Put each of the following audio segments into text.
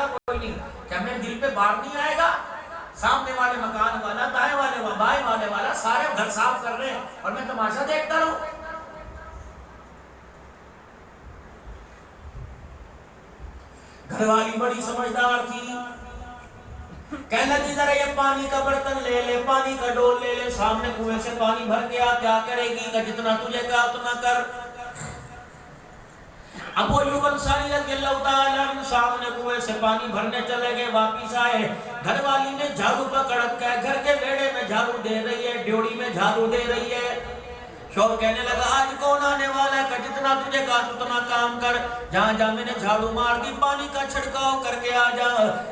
کوئی نہیں، کیا میرے دل پہ بار نہیں آئے گا؟ سامنے والے مکان والا، دائیں والے بائیں والے والا سارے گھر صاف کر رہے ہیں اور میں تماشا دیکھتا رہوں؟ گھر والی بڑی سمجھدار تھی، کہنے لگی ذرا یہ پانی کا برتن لے لے، پانی کا ڈول لے لے، سامنے کنویں سے پانی بھر گیا، کیا کرے گی؟ کہ جتنا تجھے کہا اتنا کر۔ ابو ایوب انصاری رضی اللہ تعالیٰ عنہ سامنے کنویں سے پانی بھرنے چلے گئے، واپس آئے، گھر والی نے جھاڑو پکڑ کے گھر کے بیڑے میں جھاڑو دے رہی ہے، ڈیوڑی میں جھاڑو دے رہی ہے۔ شوہر کہنے لگا آج کون آنے والا ہے؟ کہ جتنا تجھے کہا اتنا کام کر، جہاں جہاں میں نے جھاڑو مار دی پانی کا چھڑکاؤ کر کے آ جا۔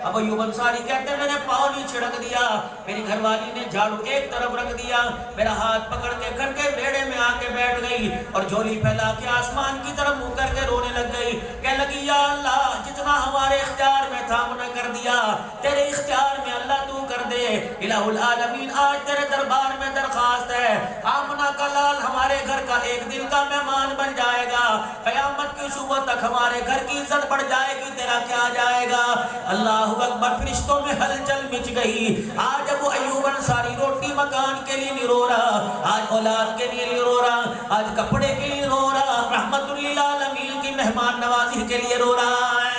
اب ایوب انصاری کہتے ہیں میں نے پانی چھڑک دیا، میری گھر والی نے جھاڑو ایک طرف رکھ دیا، میرا ہاتھ پکڑ کے گھر کے بیڑے میں آ کے بیٹھ گئی اور جھولی پھیلا کے آسمان کی طرف منہ کر کے رونے لگ گئی، کہنے لگی یا اللہ جتنا ہمارے اختیار میں تھا ہم نے کر دیا، تیرے اختیار میں اللہ تو کر دے۔ الہ العالمین آج تیرے دربار میں درخواست ہے، آمنہ کا لال ہمارے گھر کا ایک دن کا مہمان بن جائے گا، قیامت کی صبح تک ہمارے گھر کی عزت بڑھ جائے گی، تیرا کیا جائے گا؟ اللہ اکبر، فرشتوں میں ہلچل مچ گئی۔ آج ابو ایوب انصاری روٹی مکان کے لیے نہیں رو رہا، آج اولاد کے لیے نہیں رو رہا، آج کپڑے کے لیے رو رہا، رحمت للعالمین کی مہمان نوازی کے لیے رو رہا ہے۔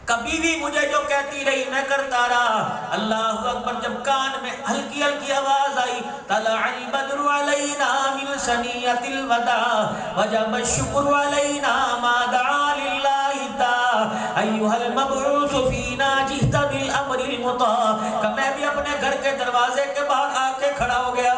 کبھی بھی مجھے جو کہتی رہی میں کرتا رہا۔ اللہ اکبر، جب کان میں ہلکی ہلکی آواز آئی طلع البدر علینا من ثنیۃ الوداع وجب الشکر علینا ما دعا للہ تعالی ایھا المبعوث فینا جئت بالامر المطاع۔ کہ میں بھی اپنے گھر کے دروازے کے باہر آ کے کھڑا ہو گیا،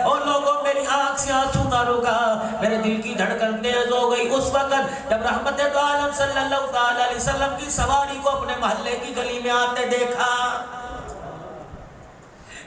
اور لوگوں میری آنکھ سے آنسو نہ رکا، میرے دل کی دھڑکن تیز ہو گئی اس وقت جب رحمت دو عالم صلی اللہ علیہ وسلم کی سواری کو اپنے محلے کی گلی میں آتے دیکھا۔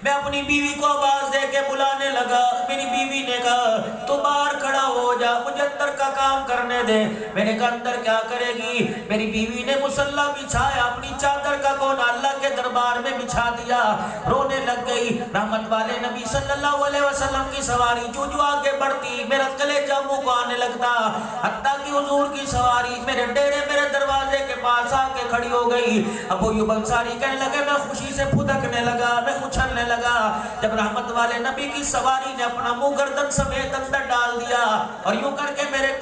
میں اپنی بیوی کو آواز دے کے بلانے لگا، میری بیوی نے کہا تو باہر کھڑا ہو جا، مجھے اندر کا کام کرنے دے۔ میں نے کہا اندر کیا کرے گی؟ میری بیوی نے مصلی بچھایا، اپنی چادر کا کونا اللہ کے دربار میں بچھا دیا، رونے لگ گئی۔ رحمت والے نبی صلی اللہ علیہ وسلم کی سواری جو جو آگے بڑھتی میرا کلیجہ منہ کو آنے لگتا، حتیٰ کہ حضور کی سواری میرے ڈیرے میرے دروازے کے پاس آ کے کھڑی ہو گئی۔ ابو ایوب انصاری کہنے لگے میں خوشی سے پھدکنے لگا، میں اچھلنے لگا۔ جب رحمت والے نبی کی سواری نے اپنا منہ گردن سمیت اندر ڈال دیا اور یوں کر کے میرے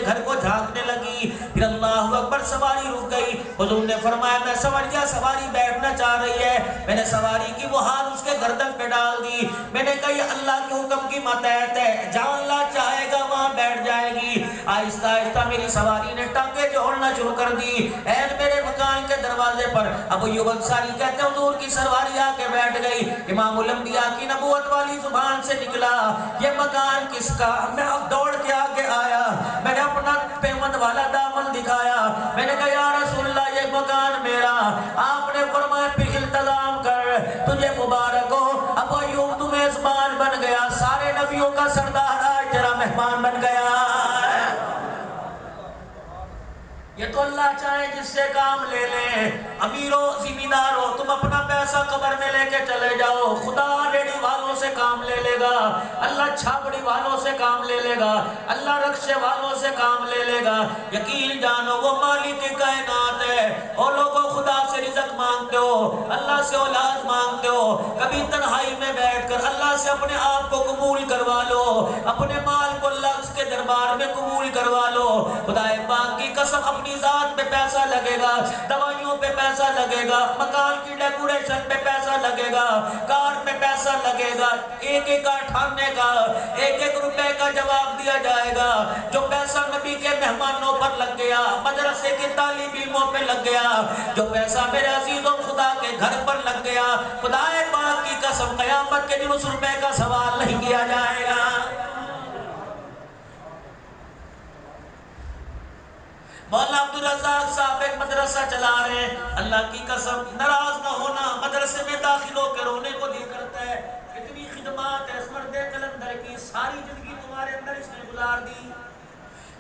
گھر کو جھانکنے لگی، پھر اللہ اکبر سواری رک گئی۔ حضور نے فرمایا میں سمجھ گیا سواری بیٹھنا چاہ رہی ہے، میں نے سواری کی وہ ہاتھ اس کے گردن پہ ڈال دی، میں نے کہا یہ اللہ کے حکم کی ماتحت ہے، جہاں اللہ چاہے گا وہاں بیٹھ جائے گی۔ آہستہ آہستہ میری سواری نے ٹانگیں جوڑنا شروع کر دی، این میرے مکان کے دروازے پر ابو ایوب انصاری کہتے ہیں حضور کی سواری آ کے بیٹھ گئی۔ امام الانبیاء کی نبوت والی زبان سے نکلا یہ مکان کس کا؟ میں اب دوڑ کے آگے آیا، میں نے اپنا پیمند والا دامن دکھایا، میں نے کہا یا رسول اللہ یہ مکان میرا۔ آپ نے فرمایا پھر التزام کر، تجھے مبارک ہو، ابو ایوب تو میزبان بن گیا، سارے نبیوں کا سردار آج تیرا مہمان بن گیا۔ یہ تو اللہ چاہے جس سے کام لے لیں۔ امیروں ذمہ تم اپنا پیسہ قبر میں لے کے چلے جاؤ، خدا ریڑی والوں سے کام لے لے گا، اللہ چھاپڑی والوں سے کام لے لے گا، اللہ رکشے والوں سے کام لے لے گا۔ یقین جانو وہ مالک کائنات ہے۔ اور لوگوں خدا سے رزق مانگتے ہو، اللہ سے اولاد مانگتے ہو، کبھی تنہائی میں بیٹھ کر اللہ سے اپنے آپ کو قبول کروا لو، اپنے مال کو اللہ کے دربار میں قبول کروا لو۔ خدا پاک کی قسم اپنی ذات پہ پیسہ لگے گا، دوائیوں پہ پیسہ لگے گا، مکان کی ڈیکوریشن پہ پیسہ لگے گا، کار پہ پیسہ لگے گا، ایک ایک اٹھانے کا ایک ایک روپے کا جواب دیا جائے گا۔ جو پیسہ نبی کے مہمانوں پر لگ گیا، مدرسے کے طالب علموں پہ لگ گیا، جو پیسہ میرے عزیزوں خدا کے گھر پر لگ گیا، خدا پاک کی قسم قیامت کے دن اس روپے کا سوال نہیں کیا جائے گا۔ مولانا عبدالرزاق صاحب ایک مدرسہ چلا رہے ہیں، اللہ کی قسم ناراض نہ ہونا، مدرسے میں داخل ہو کے رونے کو دل کرتا ہے، اتنی خدمات ہے اس مرد قلندر کی، ساری زندگی تمہارے اندر اس نے گزار دی،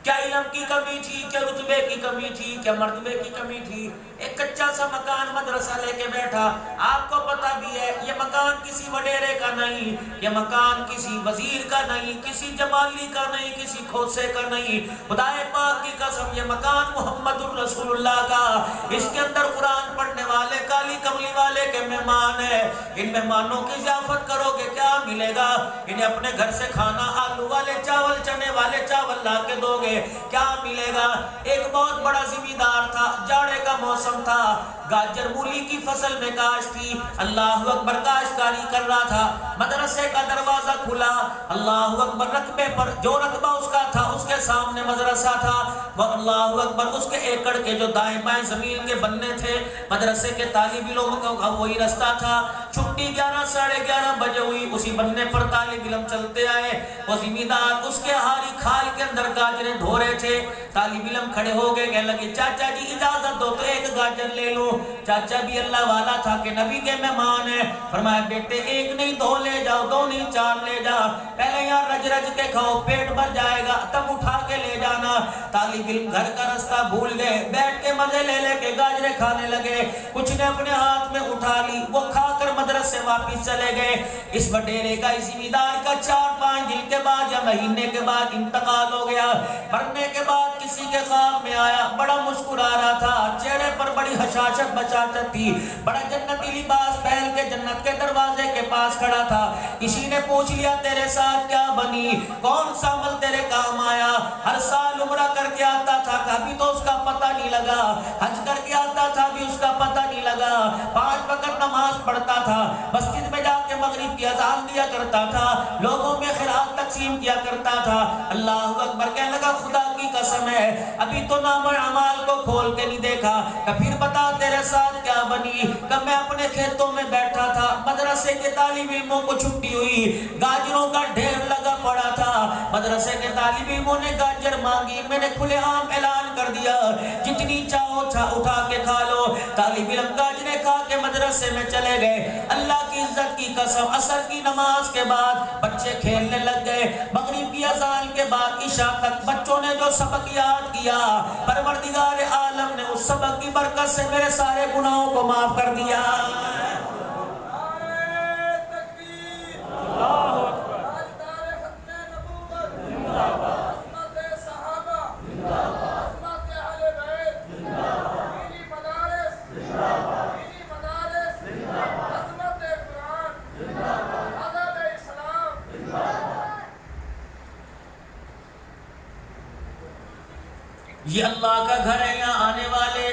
کیا علم کی کمی تھی، کیا رتبے کی کمی تھی، کیا مرتبے کی کمی تھی، ایک کچا سا مکان مدرسہ لے کے بیٹھا۔ آپ کو پتا بھی ہے یہ مکان کسی وڈیرے کا نہیں، یہ مکان کسی وزیر کا نہیں، کسی جمالی کا نہیں، کسی کھوسے کا نہیں، خدا پاک کی قسم یہ مکان محمد الرسول رسول اللہ کا، اس کے اندر قرآن پڑھنے والے کالی کملی والے کے مہمان ہیں، ان مہمانوں کی ضیافت کرو گے کیا ملے گا؟ انہیں اپنے گھر سے کھانا آلو والے چاول چنے والے چاول لا کے دو گے کیا ملے گا؟ ایک بہت بڑا زمیندار تھا، جاڑے کا موسم تھا، گاجر مولی کی فصل میں کاشت تھی، اللہ اکبر کاشتکاری کر رہا تھا، مدرسے کا دروازہ کھلا، اللہ اکبر رقبے پر جو رقبہ اس کا تھا اس کے سامنے مدرسہ تھا، وہ اللہ اکبر اس کے ایکڑ کے جو دائیں بائیں زمین کے بننے تھے مدرسے کے طالب علموں کا وہی رستہ تھا، چھٹی 11 ساڑھے 11 بجے ہوئی، اسی بننے پر طالب علم چلتے آئے، وہ زمیندار اس کے ہاری کھال کے اندر گاجریں دھو رہے تھے، طالب علم کھڑے ہو گئے کہنے لگے چاچا جی اجازت دو تو ایک گاجر لے لوں، چاچا بھی اللہ والا تھا کہ نبی کے مہمان ہیں، فرمایا بیٹے ایک نہیں دو لے جاؤ، دو نہیں چار لے جا، پہلے یہاں رج رج کے کھاؤ پیٹ بھر جائے گا تب اٹھا کے لے جانا۔ طالب علم گھر کا راستہ بھول گئے، بیٹھ کے مزے لے لے کے گاجریں کھانے لگے، کچھ نے اپنے ہاتھ میں اٹھا لی، وہ کھا کر مدرسے واپس چلے گئے۔ اس وڈیرے کا اس زمیندار کا 4-5 دن کے بعد یا مہینے کے بعد انتقال ہو گیا، مرنے کے بعد کسی کے خواب میں آیا، بڑا مسکرا رہا تھا، چہرے پر بڑی حشاشت بشاشت تھی، بڑا جنتی لباس پہن کے جنت کے دروازے کے پاس کھڑا تھا۔ کسی نے پوچھ لیا تیرے ساتھ کیا بنی، کون سا عمل تیرے کام آیا؟ ہر سال عمرہ کر کے آتا تھا، کبھی تو اس کا پتہ نہیں لگا، حج کر کے آتا تھا بھی اس کا پتہ نہیں لگا، 5 وقت نماز پڑھتا تھا، مسجد میں جا کے مغرب کی اذان دیا کرتا تھا، لوگوں میں خیرات تقسیم کیا کرتا تھا۔ اللہ اکبر کہنے لگا خدا کی قسم ہے ابھی تو نام اعمال کو کھول کے نہیں دیکھا، کہ پھر بتا تیرے ساتھ کیا بنی؟ کہ میں اپنے کھیتوں میں بیٹھا تھا، مدرسے کے طالب علموں کو چھٹی ہوئی، گاجروں کا ڈھیر لگا پڑا تھا، مدرسے کے طالب علموں نے گاجر مانگی، میں نے کھلے عام اعلان کر دیا جتنی چاہو اٹھا کے کھا لو، طالب علم گاجریں کھا کے مدرسے میں چلے گئے۔ اللہ کی عزت کی قسم عصر کی نماز کے بعد بچے کھیلنے لگ گئے، مغرب کی اذان کے بعد عشاء تک بچوں نے جو سبق یاد کیا، پروردگار عالم نے اس سبق کی برکت سے میرے سارے گناہوں کو معاف کر دیا۔ یہ اللہ کا گھر ہے، یہاں آنے والے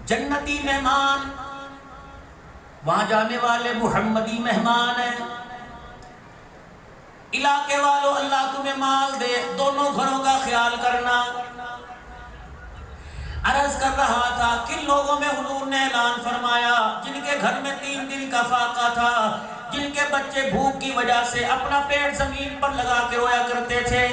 جنتی مہمان، وہاں جانے والے محمدی مہمان ہیں۔ علاقے والوں اللہ تمہیں مال دے، دونوں گھروں کا خیال کرنا۔ عرض کر رہا تھا کن لوگوں میں حضور نے اعلان فرمایا جن کے گھر میں 3 دن کا فاقہ تھا، جن کے بچے بھوک کی وجہ سے اپنا پیٹ زمین پر لگا کے رویا کرتے تھے۔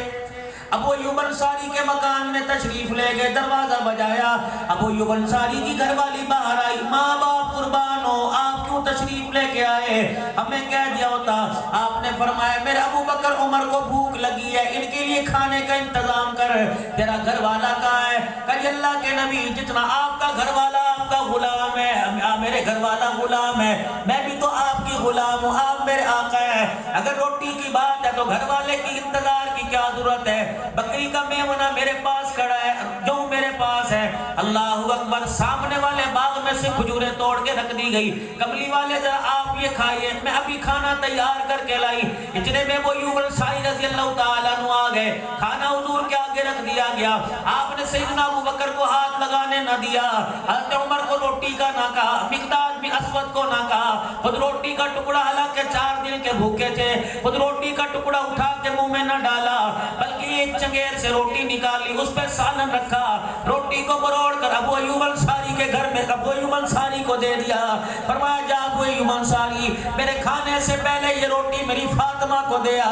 ابو ایوب انصاری کے مکان میں تشریف لے گئے، دروازہ بجایا، ابو ایوب انصاری کی گھر والی باہر آئی، ماں باپ قربان ہو آپ کیوں تشریف لے کے آئے، ہمیں کہہ دیا ہوتا۔ آپ نے فرمایا میرے ابو بکر عمر کو بھوک لگی ہے، ان کے لیے کھانے کا انتظام کر، تیرا گھر والا کہاں ہے؟ کہ اللہ کے نبی جتنا آپ کا گھر والا آپ کا غلام ہے، میرے گھر والا غلام ہے، میں بھی تو آپ کی غلام ہوں، آپ میرے آقا ہیں، اگر روٹی کی بات ہے تو گھر والے کی انتظار کی کیا ضرورت ہے؟ بکری کا میمنہ میرے پاس کھڑا ہے، جو میرے پاس ہے۔ اللہ اکبر، سامنے والے باغ میں سے کھجوریں توڑ کے رکھ دی گئی، کملی والے ذرا آپ یہ کھائیے، میں ابھی کھانا تیار کر کے لائی۔ اتنے میں وہ ایوب انصاری رضی اللہ تعالیٰ عنہ آ گئے، کھانا حضور کے آگے رکھ دیا گیا، آپ نے سیدنا ابو بکر کو ہاتھ لگانے نہ دیا، حضرت عمر کو روٹی کا نہ کہا، مقداد بن اسود کو نہ کہا، خود روٹی کا ٹکڑا حالانکہ 4 دن کے بھوکے تھے، خود روٹی کا ٹکڑا اٹھا کے منہ میں نہ ڈالا، بلکہ ایک چنگیر سے روٹی نکالی، اس پہ سالن رکھا، روٹی کو بروڑ کر ابو ایوب انصاری کے گھر میں ابو ایوب انصاری کو دے دیا، فرمایا جا ابو ایوب انصاری میرے کھانے سے پہلے یہ روٹی میری فاطمہ کو دیا،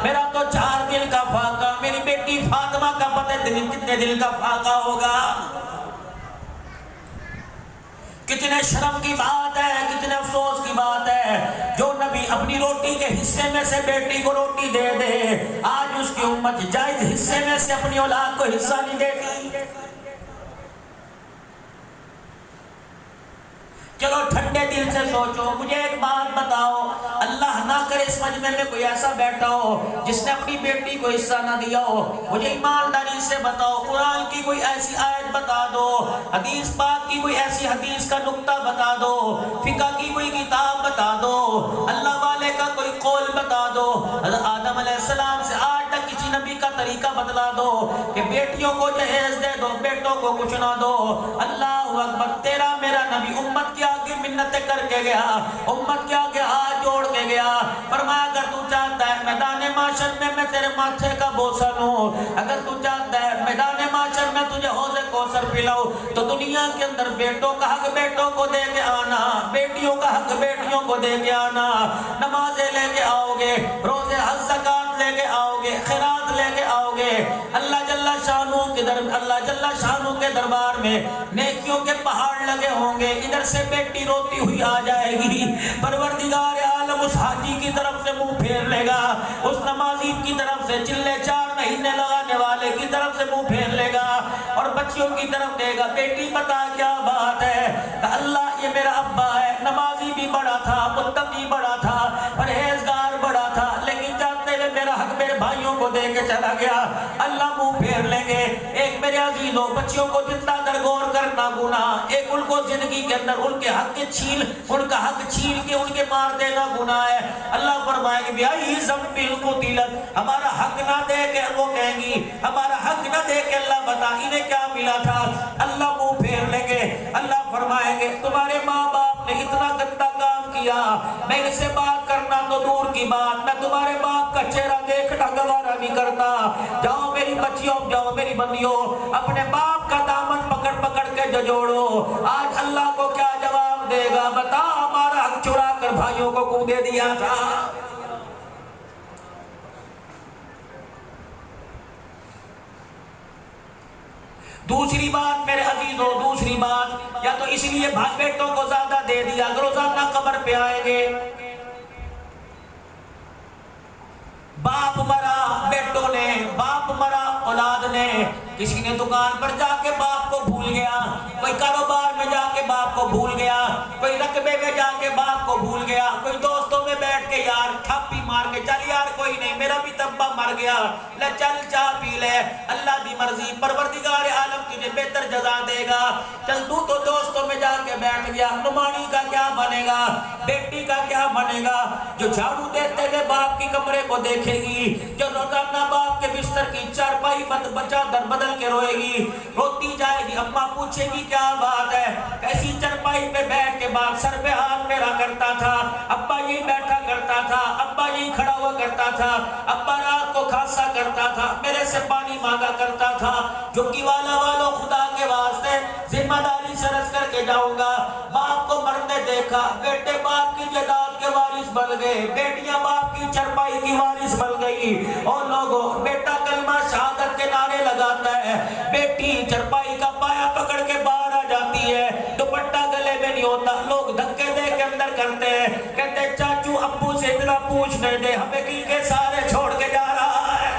میرا تو 4 دن کا فاقہ، میری بیٹی فاطمہ کا پتہ کتنے دن کا فاقہ ہوگا۔ کتنے شرم کی بات ہے، کتنے افسوس کی بات ہے، جو نبی اپنی روٹی کے حصے میں سے بیٹی کو روٹی دے دے، آج اس کی امت جائز حصے میں سے اپنی اولاد کو حصہ نہیں دیتی۔ چلو ٹھنڈے دل سے سوچو، مجھے ایک بات بتاؤ، اللہ نہ کرے اس مجمع میں کوئی ایسا بیٹھا ہو جس نے اپنی بیٹی کو حصہ نہ دیا ہو، مجھے ایمانداری سے بتاؤ، قرآن کی کوئی ایسی آیت بتا دو، حدیث پاک کی کوئی ایسی حدیث کا نقطہ بتا دو، فقہ کی کوئی کتاب بتا دو، اللہ والے کا کوئی قول بتا دو، حضرت آدم علیہ السلام سے آج تک کسی نبی کا طریقہ بتلا دو کہ بیٹیوں کو جہیز دے دو، بیٹوں کو کچھ نہ دو۔ اللہ اکبر، تیرا میرا نبی امت کے آگے منتیں کر کے گیا، امت کے آگے ہاتھ جوڑ کے گیا، فرمایا اگر تو چاہتا ہے میدان معاشر میں میں تیرے ماتھے کا بوسہ لوں، اگر تو چاہتا ہے میدان معاشر میں تجھے حوض کوثر پلاؤں، تو دنیا کے اندر بیٹوں کا حق بیٹوں کو دے کے آنا، بیٹیوں کا حق بیٹیوں کو دے کے آنا، نمازیں لے کے آؤ گے، روزے حج زکات لے کے آؤ گے، خیرات لے کے آؤ گے، اللہ جل شانو کے دربار میں نیکیوں کے پہاڑ لگے ہوں گے، ادھر سے بیٹی روتی ہوئی آ جائے گی، پروردگار عالم اس حاجی کی طرف سے منہ پھیر لے گا، اس نمازی کی طرف سے چلے 4 مہینے لگانے والے کی طرف سے منہ پھیر لے گا، اور بچیوں کی طرف دے گا، بیٹی بتا کیا بات ہے، کہ اللہ یہ میرا ابا ہے، نمازی بھی بڑا تھا، متقی بڑا تھا، پرہیزگار بڑا تھا، لیکن جاتے ہوئے میرا حق میرے بھائیوں کو دے کے چلا گیا، اللہ منہ پھیر لیں گے۔ ایک میرے عزیزوں، بچیوں کو جتنا درگور کرنا گناہ، ایک ان کو زندگی کے اندر ان کے حق ان کا حق چھین کے ان کے مار دینا گناہ ہے۔ اللہ فرمائے کہ بیائی ذنبل قتلت، ہمارا حق نہ دے کے وہ کہیں گی، ہمارا حق نہ دے کے اللہ بتا انہیں کیا ملا تھا، اللہ منہ پھیر لیں گے، اللہ فرمائیں گے تمہارے ماں باپ نے اتنا گندا کام کیا، میں ان سے بات کرنا تو دور کی بات، میں تمہارے باپ کا چہرہ دیکھنا گوارا نہیں کرتا، جاؤ میری بچیوں، جاؤ میری بندیوں، اپنے باپ کا دامن پکڑ پکڑ کے جوڑو۔ آج اللہ کو کیا جواب دے گا، بتا ہمارا حق چرا کر بھائیوں کو کودے دیا تھا۔ دوسری بات میرے عزیزوں، دوسری بات، یا تو اس لیے بھائی بیٹوں کو زیادہ دے دیا، روزانہ قبر پہ آئیں گے، باپ مرا بیٹوں نے، باپ مرا اولاد نے، کسی نے دکان پر جا کے باپ کو بھول گیا، کوئی کاروبار میں جا کے باپ کو بھول گیا، کوئی رقبے میں جا کے باپ کو بھول گیا، کوئی دوستوں میں بیٹھ کے یار تھاپی مار کے چل یار کوئی نہیں میرا بھی تبا مر گیا، لے چل چاہ پی لے، اللہ دی مرضی، پروردگار عالم تجھے بہتر جزا دے گا، چل تو دوستوں میں جا کے بیٹھ گیا، نمانی کا کیا بنے گا، بیٹی کا کیا بنے گا، جو جھاڑو دیتے ہوئے باپ کی کمرے کو دیکھے گی، جو روزانہ باپ کے بستر کی چارپائی چادر بدل کے روئے گی، روتی جائے گی، اماں پوچھے گی کیا بات ہے، ایسی چارپائی پہ بیٹھ کے باپ سر پہ ہاتھ میرا کرتا تھا، ابا یہی بیٹھا کرتا تھا، ابا یہی کھڑا ہوا کرتا تھا، ابا رات کو کھاسا کرتا تھا، میرے سے پانی مانگا کرتا تھا، جو کہ والوں خدا کے واسطے ذمہ داری سے رس کر کے جاؤں گا، باپ کو مرنے دیکھا، بیٹے باپ کی جائیداد کے وارث بن گئے، بیٹیاں باپ کی چرپائی کی وارث بن گئی، اور لوگوں بیٹا کلمہ شہادت کے نعرے لگاتا ہے، بیٹی چرپائی کا پایا پکڑ کے باہر آ جاتی ہے، دوپٹہ گلے میں نہیں ہوتا، لوگ دھکے دے کے اندر کرتے ہیں، کہتے ہیں چاچو ابو سے اتنا پوچھنے دے، ہمیں کل کے سارے چھوڑ کے جا رہا ہے۔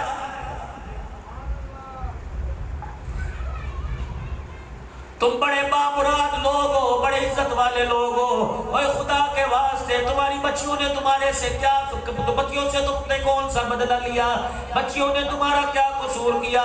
تم بڑے بامراد لوگ ہو، بڑے عزت والے لوگ ہو، اوے خدا کے واسطے تمہاری بچیوں نے تمہارے سے کیا، بچیوں سے تم نے کون سا بدلہ لیا، بچیوں نے تمہارا کیا قصور کیا،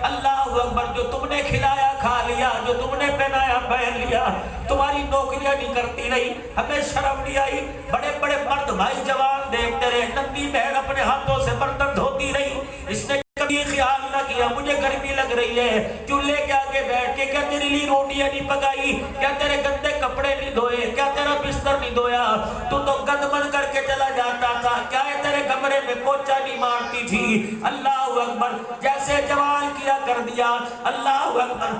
اللہ اکبر، جو تم نے کھلایا کھا لیا، جو تم نے پہنایا پہن لیا، تمہاری نوکریاں نہیں کرتی رہی، ہمیں شرم نہیں آئی، بڑے بڑے مرد بھائی جوان دیکھتے رہے، ننھی بہن اپنے ہاتھوں سے برتن دھوتی رہی، اس نے کبھی خیال نہ کیا مجھے گرمی لگ رہی ہے، چولہے کے آگے بیٹھ کے کیا تیرے لیے روٹیاں نہیں پکائی، کیا تیرے گندے کپڑے نہیں دھوئے، کیا تیرا بستر نہیں دھویا، تو گند بند کر کے چلا جاتا تھا، کیا ہے تیرے کمرے میں پوچھا نہیں مارتی تھی، اللہ اکبر، جیسے جوان کیا کر دیا، اللہ اکبر،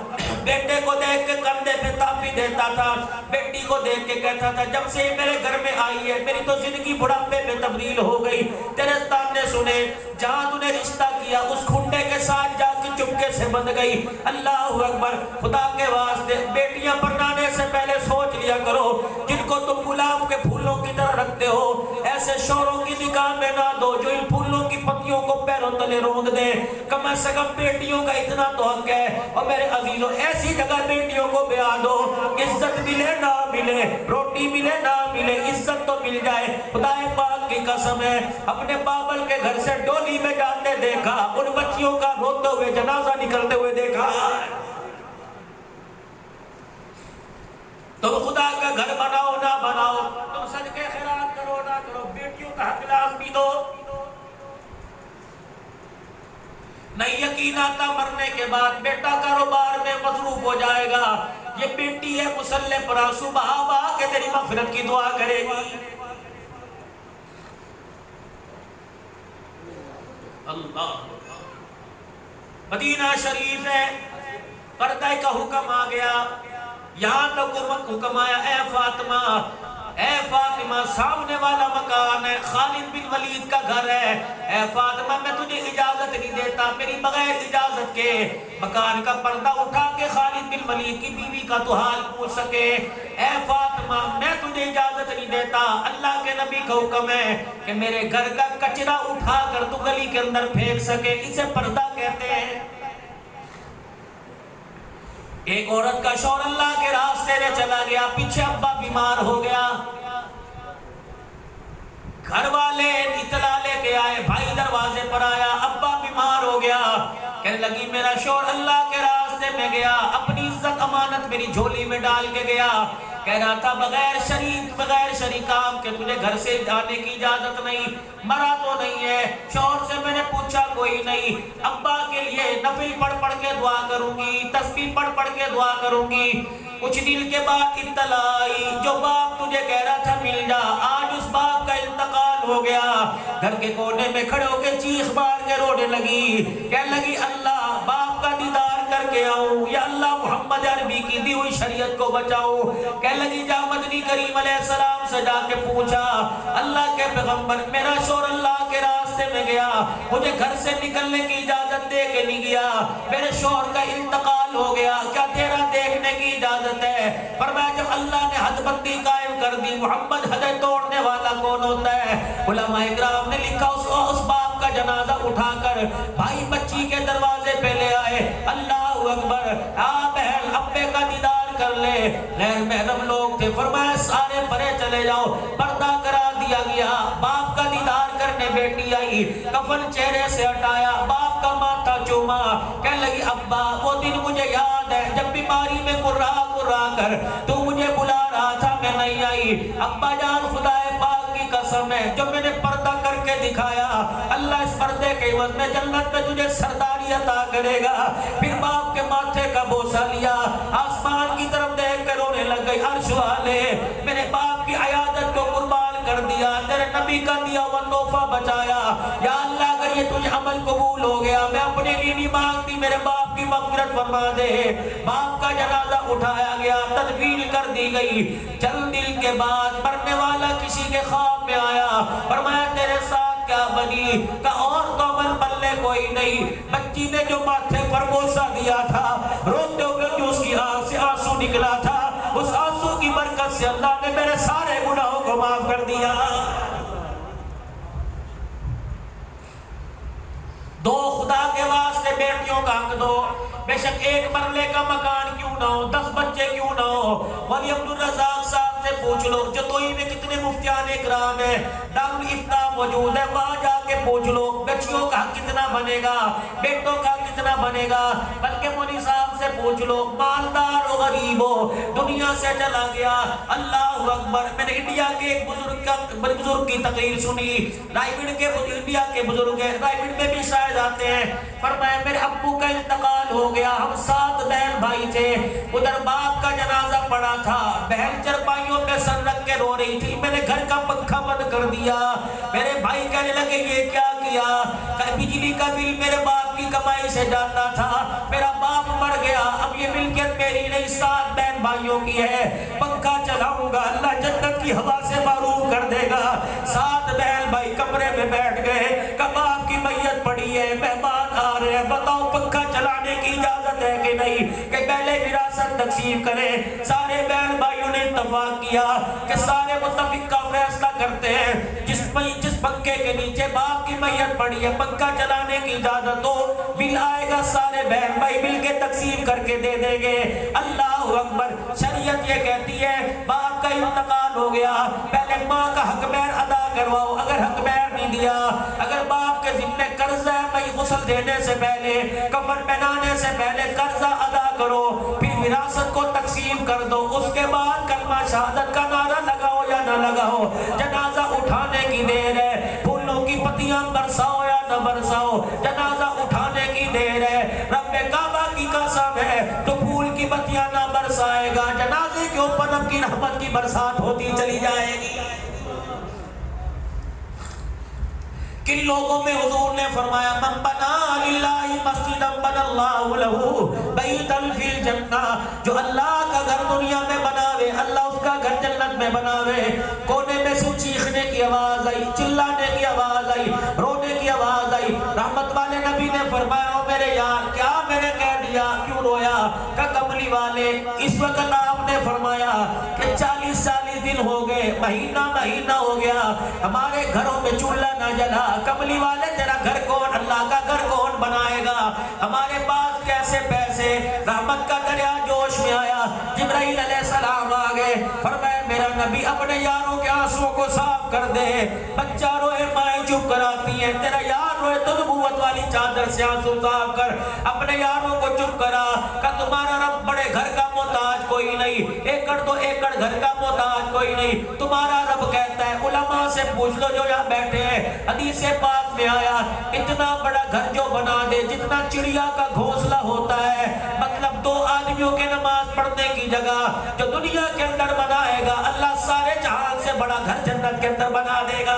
بیٹے کو دیکھ کے کندھے پہ تاپی دیتا تھا، بیٹی کو دیکھ کے کہتا تھا جب سے میرے گھر میں آئی ہے میری تو زندگی بڑھاپے میں تبدیل ہو گئی، تیرے سامنے سنے، جہاں تو نے رشتہ کیا اس کھنڈے کے ساتھ جا کے چپکے سے بند گئی، اللہ اکبر، خدا کے واسطے بیٹیاں پرنانے سے پہلے سوچ لیا کرو، جن کو تم گلاب کے پھولوں کی طرح رکھتے ہو، ایسے شوروں کی نکاح میں نہ دو جو ان پھولوں کی پتیوں کو کو پیروں تلے روند دے. کم از کم بیٹیوں کا اتنا تو حق ہے. اور میرے عزیزوں ایسی جگہ بیٹیوں کو بیاہ دو, عزت ملے نہ ملے, روٹی ملے نہ ملے, عزت تو مل جائے. خدا پاک کی قسم ہے, اپنے بابل کے گھر سے ڈولی میں جاتے دیکھا, ان بچیوں کا روتے ہوئے جنازہ نکلتے ہوئے دیکھا. تم خدا کا گھر بناؤ نہ بناؤ, تم صدقے خیرات کرو نہ کرو, بیٹیوں کا حق لازمی دو. نہیں یقین آتا مرنے کے بعد بیٹا کاروبار میں مصروف ہو جائے گا, یہ بیٹی ہے مصلی پر آنسو بہا بہا کے تیری مغفرت کی دعا کرے گی. اللہ مدینہ شریف ہے, پردہ کا حکم آ گیا. یہاں تک حکم آیا, اے فاطمہ, اے فاطمہ, سامنے والا مکان ہے, خالد بن ولید کا گھر ہے. اے فاطمہ میں تجھے اجازت نہیں دیتا میری بغیر اجازت کے مکان کا پردہ اٹھا کے خالد بن ولید کی بیوی کا تو حال پوچھ سکے. اے فاطمہ میں تجھے اجازت نہیں دیتا, اللہ کے نبی کا حکم ہے کہ میرے گھر کا کچرا اٹھا کر تو گلی کے اندر پھینک سکے, اسے پردہ کہتے ہیں. ایک عورت کا شوہر اللہ کے راستے میں چلا گیا, پیچھے ابا بیمار ہو گیا. گھر والے اطلاع لے کے آئے, بھائی دروازے پر آیا, ابا بیمار ہو گیا. کہنے لگی میرا شوہر اللہ کے راستے میں گیا, اپنی عزت امانت میری جھولی میں ڈال کے گیا. کہہ رہا تھا بغیر شریک کام کے تجھے گھر سے جانے کی اجازت نہیں, مرا تو نہیں ہے. شوہر سے میں نے پوچھا کوئی نہیں, ابا کے لیے نفل پڑھ پڑھ کے دعا کروں گی, تسبیح پڑھ پڑھ کے دعا کروں گی. کچھ دن کے بعد اطلاع آئی, جو باپ تجھے کہہ رہا تھا مل جا, آج اس باپ کا انتقال ہو گیا. گھر کے کونے میں کھڑے ہو کے چیخ مار کے رونے لگی, کہنے لگی اللہ باپ کا دیدار کر کے آؤں, یا اللہ محمد عربی کی دی ہوئی شریعت کو بچاؤں. کہنے لگی جا مدنی کریم علیہ السلام سے جا کے پوچھا, اللہ کے پیغمبر میرا شوہر اللہ کے راستے میں گیا, مجھے گھر سے نکلنے کی اجازت دے کے نہیں گیا, میرے شوہر کا انتقال ہو گیا, کیا تیرا دیکھنے کی اجازت ہے؟ فرمایا جب اللہ نے حد بندی قائم کر دی, محمد حد توڑنے والا کون ہوتا ہے؟ علماء اکرام نے لکھا اس باپ کا جنازہ اٹھا کر بھائی بچی کے دروازے پہ لے آئے, اللہ اکبر, بہن ابے کا دیدار کر لے. غیر محرم لوگ تھے, فرمایا سارے پرے چلے جاؤ, پردہ کرا دیا گیا. باپ کا دیدار کرنے بیٹی آئی, کفن چہرے سے ہٹایا, باپ کا ماتھا چوما, کہنے لگی ابا وہ دن مجھے یاد ہے جب بیماری میں کرا کر تو مجھے بلا رہا تھا, میں نہیں آئی. ابا جان خدا پاک کی قسم ہے جو میں نے پردہ کر کے دکھایا, اللہ اس پردے کے عوض میں جنت میں تجھے سرداری عطا کرے گا. پھر باپ کے ماتھے کا بوسہ لیا, آسمان کی طرف دیکھ کر رونے لگ گئی, عرش والے میرے باپ کی عیادت کو قربان کر دیا, تیرے نبی کا دیا ہوا تحفہ بچایا. یا اللہ اگر یہ تجھے عمل قبول ہو گیا, میں اپنے لیے نہیں مانگتی, میرے باپ کی مغفرت فرما دے. باپ کا جنازہ اٹھایا گیا, تدفین کر دی گئی. چند دن کے بعد مرنے والا کسی کے خواب میں آیا, فرمایا تیرے ساتھ کیا بنی؟ کہا اور تو عمل پلے کوئی نہیں, بچی نے جو ماتھے پر بوسہ دیا تھا, روتے ہوئے جو اس کی آنکھ سے آنسو نکلا تھا, اس آنسو کی برکت سے اللہ نے میرے سارے گناہوں کو معاف کر دیا. دو خدا کے واسطے بیٹیوں کا حق دو, بے شک ایک مرلے کا مکان کیوں نہ ہو, 10 بچے کیوں نہ ہو. ولی عبدالرزاق صاحب سے پوچھ لو, جتوئی میں کتنے مفتیان اکرام ہیں, دارالافتاء موجود ہے, وہاں جا کے پوچھ لو بچیوں کا حق کتنا بنے گا, بیٹوں کا کتنا بنے گا. بلکہ مولوی صاحب سے پوچھ لو, مالدار ہو غریب ہو, دنیا سے چلا گیا, اللہ اکبر. میں نے انڈیا کے ایک بزرگ کی تقریر سنی, رائے کے انڈیا کے بزرگ ہیں, رائے میں بھی شاید آتے ہیں. فرمایا میرے ابو کا انتقال ہو گیا, ہم 7 بہن بھائی تھے, ادھر باپ کا جنازہ پڑا تھا, بہن چرپائیوں پہ سر رکھ کے رو رہی تھی, میں نے گھر کا پنکھا بند کر دیا. میرے بھائی کہنے لگے یہ کیا کیا؟ کہ بجلی کا بل میرے باپ کی کمائی سے جاتا تھا, میرا باپ مر گیا, اب یہ ملکیت میری نہیں 7 بہن بھائیوں کی ہے, پنکھا چلاؤں گا اللہ جنت کی ہوا سے محروم کر دے گا. 7 بہن بھائی کمرے میں بیٹھ گئے, کہ باپ کی میت پڑی ہے, مہمان آ رہے ہیں, بتاؤ پنکھا چلانے کی اجازت ہے کہ نہیں؟ کہ پہلے وراثت وراثت تقسیم کرے. سارے بہن بھائیوں نے اتفاق کیا کہ سارے متفق کا فیصلہ کرتے ہیں جس پنکھے کے نیچے باپ کی میت پڑی ہے پنکھا چلانے کی اجازت ہو, بل آئے گا سارے بہن بھائی مل کے تقسیم کر کے دے دیں گے. اللہ اکبر. شریعت یہ کہتی ہے باپ کا انتقال ہو گیا, پہلے ماں کا حق مہر ادا کرواؤ. اگر حق مہر نہیں دیا, اگر باپ کے ذمہ قرض ہے بھائی غسل دینے سے پہلے کفن پہنانے سے پہلے قرضہ ادا کرو, پھر وراثت کو تقسیم کر دو. اس کے بعد کلمہ شہادت کا نعرہ لگاؤ یا نہ لگاؤ. جنازہ اٹھانے کی دیر ہے, پھولوں کی پتیاں برساؤ یا نہ برساؤ, جنازہ اٹھانے کی دیر ہے. رب کعبہ کی قسم ہے تو پھول کی پتیاں نہ برسائے گا, جنازے کے اوپر رب کی رحمت کی برسات ہوتی چلی جائے گی. کن لوگوں میں حضور نے فرمایا من بنا للہ مسجدا بنى اللہ لہ بیتا فی الجنہ, جو اللہ کا گھر دنیا میں بناوے اللہ اس کا گھر جنت میں بناوے. کونے میں سے چیخنے کی آواز آئی, چلانے کی آواز آئی, رونے کی آواز آئی. رحمت والے نبی نے فرمایا او میرے یار کیا میں نے کہہ دیا, کیوں رویا؟ کہ کملی والے اس وقت آپ نے فرمایا کہ 40 دن ہو گئے, مہینہ ہو گیا, ہمارے گھروں میں چولہا نہ جلا. کملی والے تیرا گھر کون, اللہ کا گھر کون بنائے گا؟ ہمارے پاس کیسے پیسے؟ رحمت کا دریا جوش میں آیا, جبرائیل علیہ السلام آ گئے, فرمایا میرا نبی اپنے یاروں کے آنسوں کو صاف کر دے. بچہ روئے مائیں چپ کراتی ہیں, تیرا یار روئے تو نبوت والی چادر سے آنسو صاف کر, اپنے یاروں کو چپ کرا. کہ تمہارا رب بڑے گھر کا محتاج کوئی نہیں, ایکڑ تو ایکڑ گھر کا محتاج کوئی نہیں. تمہارا رب کہتا ہے, علماء سے پوچھ لو جو یہاں بیٹھے ہیں, حدیث پاک میں آیا اتنا بڑا گھر جو بنا دے جتنا چڑیا کا گھونسلہ ہوتا ہے, مطلب 2 آدمیوں کے نماز پڑھنے کی جگہ جو دنیا کے اندر بنائے گا اللہ سارے جہان سے بڑا گھر جنت کے اندر بنا دے گا.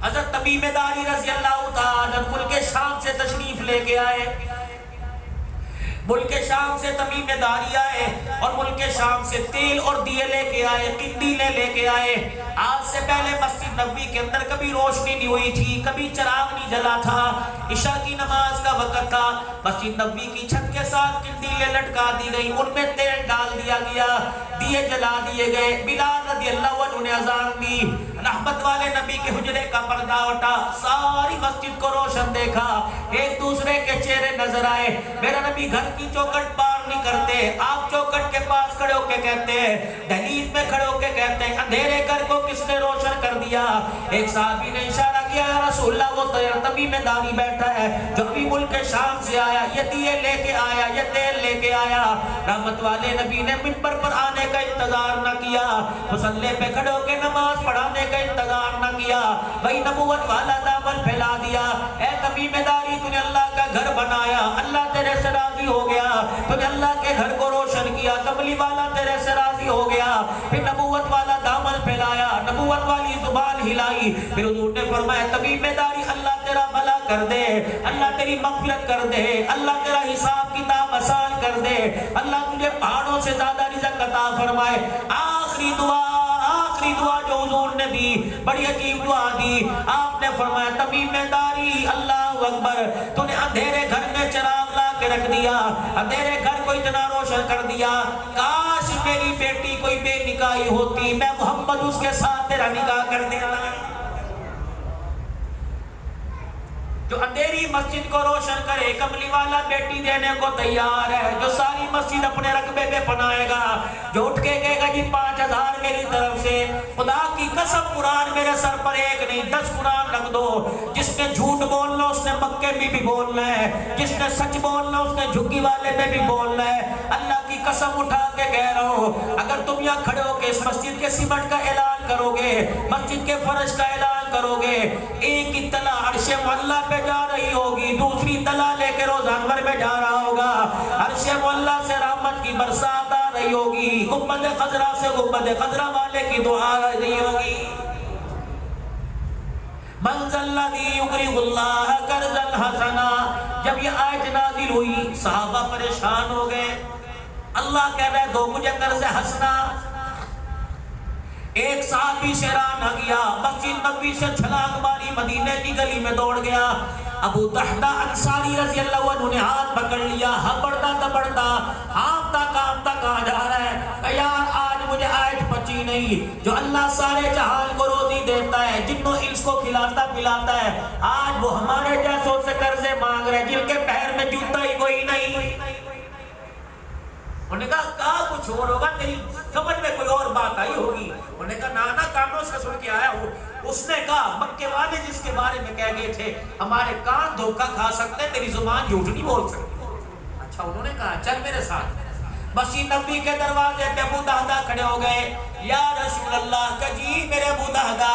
حضرت تمیم داری رضی اللہ تعالی ملک شام سے تشریف لے کے آئے. ملک شام سے تمیم داری آئے اور ملک شام سے تیل اور دیے لے کے آئے, قندیلیں لے کے آئے. آج سے پہلے مسجد نبوی کے اندر کبھی روشنی نہیں ہوئی تھی, کبھی چراغ نہیں جلا تھا. عشاء کی نماز کا وقت تھا, مسجد نبوی کی چھت کے ساتھ قندیلیں لٹکا دی گئی, ان میں تیل ڈال دیا گیا, دیے جلا دیے گئے. بلال رضی اللہ عنہ نے اذان دی, رحمت والے نبی کے حجرے کا پردہ اٹھا, ساری مسجد کو روشن دیکھا, ایک دوسرے کے چہرے نظر آئے. میرا نبی گھر کی چوکٹ پار نہیں کرتے, آپ چوکٹ کے پاس کھڑے ہو کے کہتے ہیں, دہلیز میں کھڑے ہو کے کہتے ہیں اندھیرے گھر کو کس نے روشن کر دیا؟ ایک صحابی نے اشارہ کیا یا رسول اللہ وہ تمیم داری بیٹھا ہے جو ابھی ملک شام سے آیا, یہ دیے لے کے آیا, یہ تیل لے کے آیا. رحمت والے نبی نے منبر پر آنے کا انتظار نہ کیا, مصلی پہ کھڑے ہو کے نماز پڑھانے کا انتظار نہ کیا, وہی نبوت والا دامن پھیلا دیا. اے تمیم داری تو نے اللہ کا گھر بنایا, اللہ تیرے سے راضی ہو گیا, تو نے اللہ کے گھر کو روشن کیا, کملی والا تیرے سے راضی ہو گیا. پھر نبوت والا دامن پھیلایا, نبوت والی زبان ہلائی. پھر حضور نے فرمایا تمیم داری اللہ تیرا بھلا کر دے, اللہ تیری مغفرت کر دے, اللہ تیرا حساب کتاب آسان کر دے, اللہ تجھے پہاڑوں سے زیادہ رزق عطا فرمائے. آخری دعا جو حضور نے دی, بڑی عجیب دعا دی. آپ نے فرمایا تمیم داری اللہ اکبر, تو نے اندھیرے گھر میں چراغ لا کے رکھ دیا, اندھیرے گھر کو اتنا روشن کر دیا. کاش میری بیٹی کوئی بے نکاحی ہوتی, میں محمد اس کے ساتھ تیرا نکاح کر دیتا. جو اندھیری مسجد کو روشن کرے, کملی والا بیٹی دینے کو تیار ہے, جو ساری مسجد اپنے رقبے پہ بنائے گا, جو اٹھ کے کہے گا جی 5000 میری طرف سے, خدا کی قسم قرآن میرے سر پر ایک نہیں 10 قرآن رکھ دو. جس نے جھوٹ بولنا اس نے مکے میں بھی بولنا ہے, جس نے سچ بولنا اس نے جھگی والے میں بھی بولنا ہے. اللہ کی قسم اٹھا کے کہہ رہا ہوں, اگر تم یہاں کھڑے ہو کے اس مسجد کے سیمنٹ کا اعلان کرو گے, مسجد کے فرش کا اعلان کرو گے, ایک اطلاع عرش معلیٰ پہ جا رہی ہوگی, دوسری اطلاع لے کے روز انور میں جا رہا ہوگا, عرش معلیٰ سے رحمت کی برسات آ رہی ہوگی, گنبد خضرا سے گنبد خضرا والے کی دعا آ رہی ہوگی. من ذا الذی یقرض اللہ قرضا حسنا, جب یہ آیت نازل ہوئی صحابہ پریشان ہو گئے. اللہ کہہ رہے دو مجھے قرض حسنا. ایک صحابی سے رانہ گیا, مسجد نبوی سے چھلانگ ماری, مدینے کی گلی میں دوڑ گیا. ابو دحدہ انصاری رضی اللہ عنہ نے ہاتھ پکڑ لیا، ہبڑتا دبڑتا ہانپتا کانپتا کہاں جا رہا ہے کہ یار آج مجھے آیت پچی نہیں، جو اللہ سارے جہان کو روزی دیتا ہے، جنوں انس کو کھلاتا پلاتا ہے، آج وہ ہمارے جیسوں سے قرضے مانگ رہے جن کے پیر میں جوتا ہی کوئی نہیں۔ انہوں نے کہا کچھ اور ہوگا، تیری سمجھ میں کوئی اور بات آئی ہوگی۔ انہوں نے کہا نانا کانوں سے سن کے آیا ہوں۔ اس نے کہا مکے والے جس کے بارے میں کہہ گئے تھے ہمارے کان دھوکہ کھا سکتے ہیں، تیری زبان جھوٹ نہیں بول سکتی۔ اچھا انہوں نے کہا چل میرے ساتھ۔ مسجد نبوی کے دروازے پہ ابو دہدہ کھڑے ہو گئے، یا رسول اللہ کہ جی میرے ابو دہدہ،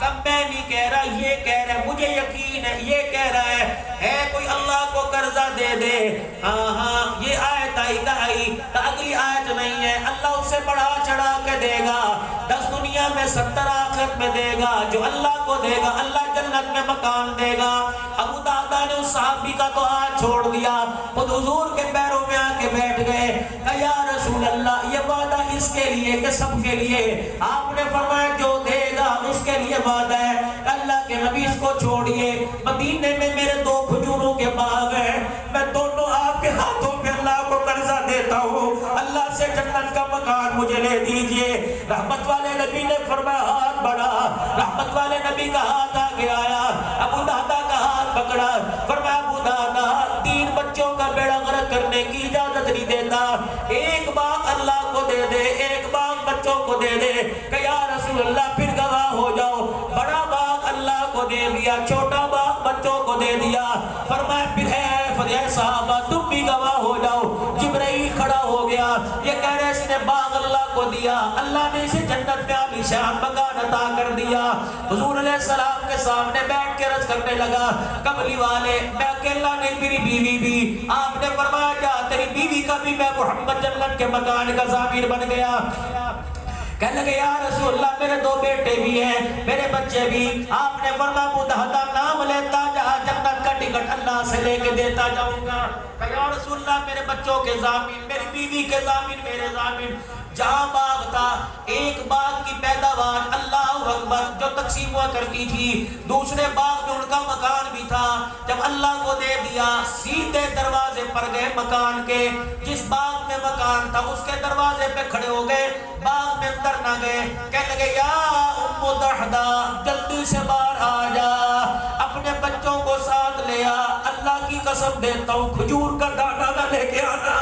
کب میں نہیں کہہ رہا یہ کہہ رہا ہے، مجھے یقین ہے یہ کہہ رہا ہے کوئی اللہ کو قرضہ دے دے، ہاں یہ آیت آئی کہ اگلی آیت نہیں ہے، اللہ اسے بڑھا چڑھا کے دے گا، 10 دنیا میں 70 آخرت میں دے گا، جو اللہ کو دے گا اللہ جنت میں مکان دے گا۔ ابو دہدہ نے اس صحابی کا تو ہاتھ چھوڑ دیا، خود حضور کے پیروں میں آ کے بیٹھ گئے کہ یا رسول اللہ یہ وعدہ اس کے لیے کہ سب کے لیے، آپ نے فرمایا جو دے گا اس کے لیے وعدہ ہے۔ اللہ کے نبی اس کو چھوڑیے، مدینے میں میرے 2 کھجوروں کے باغ ہیں، میں دونوں آپ کے ہاتھوں پہ اللہ کو قرضہ دیتا ہوں، اللہ سے جنت کا مکان مجھے لے دیجئے۔ رحمت والے نبی نے فرمایا ہاتھ بڑھا، رحمت والے نبی کا ہاتھ آگے آیا، ابو دہدہ کا ہاتھ پکڑا، فرمایا ابو دہدہ 3 بچوں کا بیڑا غرق کرنے کی اجازت نہیں دیتا، ایک باغ اللہ کو دے دے، ایک باغ بچوں کو دے دے کہ یا رسول اللہ پھر گواہ ہو جاؤ، بڑا باغ اللہ کو دے دیا، چھوٹا باغ بچوں کو دے دیا۔ فرمایا پھر اے صحابہ تم بھی گواہ ہو جاؤ۔ جبرائیل کھڑا ہو گیا، یہ کہہ رہے اس نے باغ اللہ کو دیا، اللہ نے اسے جنت میں عالی شان مکان عطا کر دیا۔ حضور علیہ السلام کے سامنے بیٹھ کے عرض کرنے لگا کملی والے میں اکیلا نہیں، میری بیوی بھی۔ آپ نے فرمایا جا تیری بیوی کا بھی میں محمد جنت کے مکان کا ضامن بن گیا۔ کہنے لگے یا رسول اللہ میرے 2 بیٹے بھی ہیں، میرے بچے بھی۔ آپ نے فرمایا ابو دہدہ نام لیتا جہاں جنت کا ٹکٹ اللہ سے لے کے دیتا جاؤں گا۔ کہ یا رسول اللہ میرے بچوں کے ضامن، میری بیوی کے ضامن، میرے ضامن۔ جہاں باغ تھا ایک باغ کی پیداوار اللہ اکبر جو تقسیم ہوا کرتی تھی، دوسرے باغ میں ان کا مکان بھی تھا، جب اللہ کو دے دیا سیدھے دروازے پر گئے مکان کے، جس باغ میں مکان تھا اس کے دروازے پہ کھڑے ہو گئے، باغ میں اندر نہ گئے، کہنے لگے یا ام دہدہ جلدی سے باہر آ جا، اپنے بچوں کو ساتھ لے آ، اللہ کی قسم دیتا ہوں کھجور کا دانہ نہ لے کے آنا،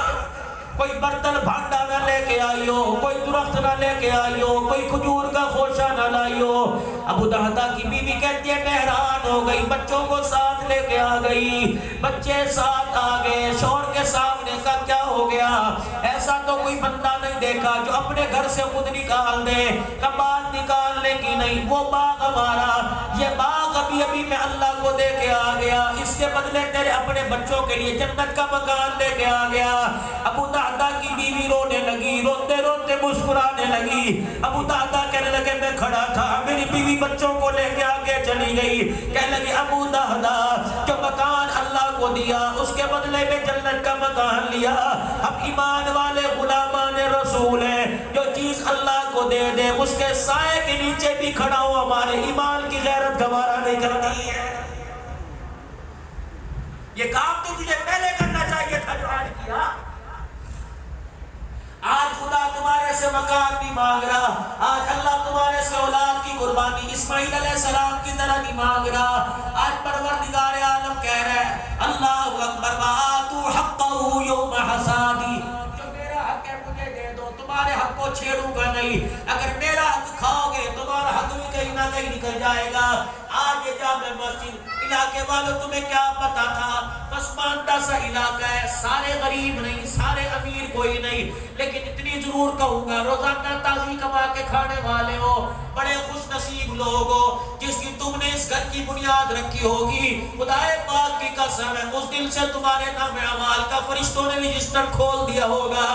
کوئی برتن بھانڈا نہ لے کے آئی ہو، کوئی درخت نہ لے کے آئی ہو، کوئی کھجور کا خوشہ نہ لائی ہو۔ ابو دہدہ کی بیوی کہتی ہے میں حیران ہو گئی، بچوں کو ساتھ لے کے آ گئی، بچے ساتھ آ گئے، شوہر کے سامنے کا کیا ہو گیا؟ ایسا تو کوئی بندہ نہیں دیکھا جو اپنے گھر سے خود نکال دے، کبات نکالنے کی نہیں، وہ باغ ہمارا، یہ باغ ابھی ابھی میں اللہ کو دے کے آ گیا، اس کے بدلے تیرے اپنے بچوں کے لیے جنت کا مکان دے کے آ گیا۔ ابو دہدہ کی بیوی رونے لگی، روتے روتے مسکرانے لگی۔ ابو دہدہ کہنے لگے میں کھڑا تھا، میری بیوی بچوں کو لے کے آگے چلی گئی، کہنے لگے ابو دہدہ جو مکان اللہ کو دیا اس کے بدلے میں جنت کا مکان لیا، ہم ایمان والے غلامان رسول ہیں، جو چیز اللہ کو دے دے اس کے سائے کے نیچے بھی کھڑا ہو ہمارے ایمان کی غیرت گوارا نہیں کرتی ہے۔ یہ کام تو تجھے پہلے کرنا چاہیے تھا جو آج کیا۔ آج خدا تمہارے سے مکان بھی مانگ رہا، آج اللہ تمہارے سے اولاد کی قربانی اسماعیل علیہ السلام کی طرح نہیں مانگ رہا۔ آج پروردگار عالم کہہ رہا ہے اللہ اکبر وآتوا حقہ یوم حصادی، جو میرا حق ہے مجھے دے دو، تمہارے حق کو چھیڑوں گا نہیں، اگر میرا حق کھاؤ گے تمہارا حق بھی کہیں نہ کہیں نکل جائے گا۔ آج یہ جامع مسجد علاقے والوں تمہیں کیا پتا تھا؟ پسماندہ سا علاقہ ہے، سارے غریب نہیں، سارے امیر کوئی نہیں، لیکن اتنی ضرور کہوں گا روزانہ تازی کما کے کھانے والے ہو، بڑے خوش نصیب لوگ ہو، جس کی تم نے اس گھر کی بنیاد رکھی ہوگی، خدائے پاک کی قسم ہے اس دل سے تمہارے نام اعمال کا فرشتوں نے رجسٹر کھول دیا ہوگا،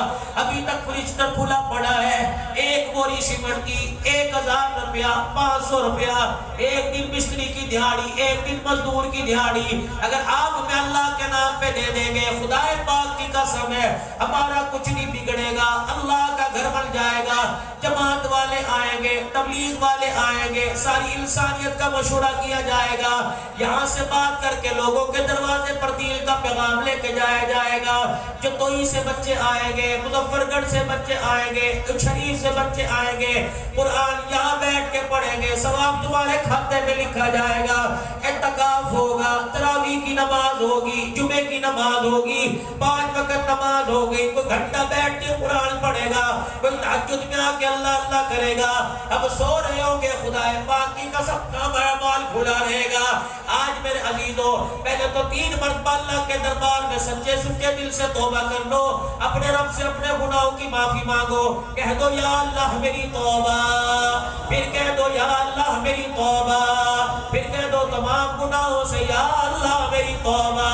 ابھی تک رجسٹر کھلا پڑا ہے۔ ایک بوری سیمنٹ کی 1000 روپیہ، 500 روپیہ، ایک دن مستری کی دہاڑی، ایک دن مزدور کی دہاڑی، اگر آپ میں اللہ کے نام پہ دے دیں گے خدائے پاک کی قسم ہے ہمارا کچھ نہیں بگڑے گا، اللہ کا گھر بن جائے گا، جماعت والے آئیں گے، تبلیغ والے آئیں گے، ساری انسانیت کا مشورہ کیا جائے گا، یہاں سے بات کر کے لوگوں کے دروازے پر دین کا پیغام لے کے جایا جائے گا۔ جتوئی سے بچے آئیں گے، مظفر گڑھ سے بچے آئیں گے، شریف سے بچے آئیں گے، قرآن یہاں بیٹھ کے پڑھیں گے، ثواب تمہارے کھاتے میں لکھا جائے گا۔ اعتکاف ہوگا، تراویح کی نماز ہوگی، جمعے کی نماز ہوگی، 5 وقت نماز ہوگی، کوئی گھنٹہ بیٹھ کے قرآن پڑھے گا، کوئی تہجد میں آ کے اللہ اللہ کرے گا۔ اب سو رہے ہوں گے، خدا پاک کی قسم کام اعمال کھلا رہے گا۔ آج میرے عزیزوں، پہلے تو 3 مرتبہ اللہ کے دربار میں سچے سچے دل سے توبہ کر لو، اپنے رب سے اپنے گناہوں کی معافی مانگو، کہہ دو یا اللہ میری توبہ، پھر کہہ دو یا اللہ میری توبہ، پھر کہہ دو تمام گناہوں سے یا اللہ میری توبہ،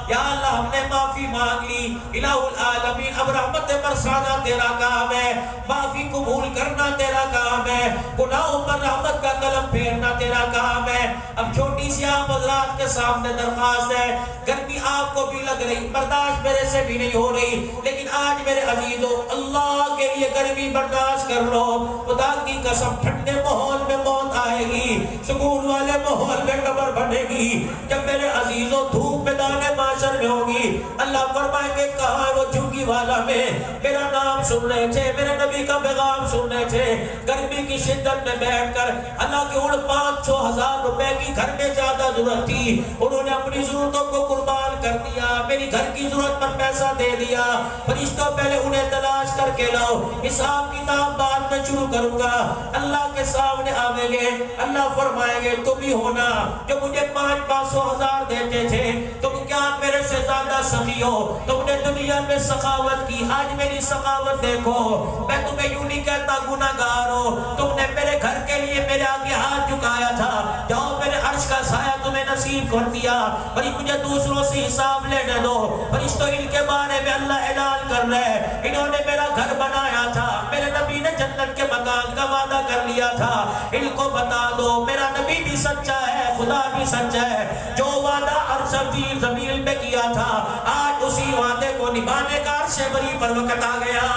یا اللہ ہم نے معافی مانگ لی۔ الہ العالمین، اب رحمت برسانا تیرا کام ہے، معافی قبول کرنا تیرا کام ہے، گناہوں پر رحمت کا قلم پھیرنا تیرا کام ہے۔ اب چھوٹی سی آپ حضرات کے سامنے درخواست ہے، گرمی آپ کو بھی لگ رہی، برداشت میرے سے بھی نہیں ہو رہی، لیکن آج میرے عزیزوں اللہ کے لیے گرمی برداشت کر لو، خدا کی قسم ٹھنڈے ماحول میں موت آئے گی، سکون والے ماحول میں قبر بنے گی۔ جب میرے عزیزوں دھوپ میدان معاشر میں ہوگی، اللہ فرمائیں گے کہاں ہے وہ جھگی والا میں میرا نام سن رہے تھے، میرے نبی کا پیغام سن رہے تھے، گرمی کی شدت میں بیٹھ کر اللہ کے 500,000 روپے کی گھر میں زیادہ ضرورت تھی، انہوں نے اپنی ضرورتوں کو قربان کر دیا، میری گھر کی ضرورت پر پیسہ دے دیا۔ فرشتوں پہلے انہیں تلاش کر کے لاؤ، حساب کتاب بعد میں شروع کروں گا، اللہ کے سامنے آویں گے، اللہ فرمائیں گے تم ہی ہونا جو مجھے 500,000 دیتے تھے، تم کیا میرے سے زیادہ سخی ہو، تم نے دنیا میں سخاوت کی، آج میری سخاوت دیکھو، میں تمہیں یوں نہیں کہتا گناہگار ہو، تم نے میرے گھر کے لیے میرے آگے ہاتھ جھکایا تھا، جاؤ میرے عرش کا سایہ تمہیں نصیب کر دیا، اور مجھے دوسروں سے حساب لینے دو۔ فرشتوں ان کے بارے میں اللہ اعلان کر رہے ہیں، انہوں نے میرا گھر بنایا تھا، میرے نبی نے جنت کے مکان کا وعدہ کر لیا تھا، ان کو بتا دو میرا نبی بھی سچا ہے، خدا بھی سچا ہے، جو وعدہ عرش زمین پہ کیا تھا، آج اسی وعدے کو نبھانے کا عرش بری پر وقت آ گیا۔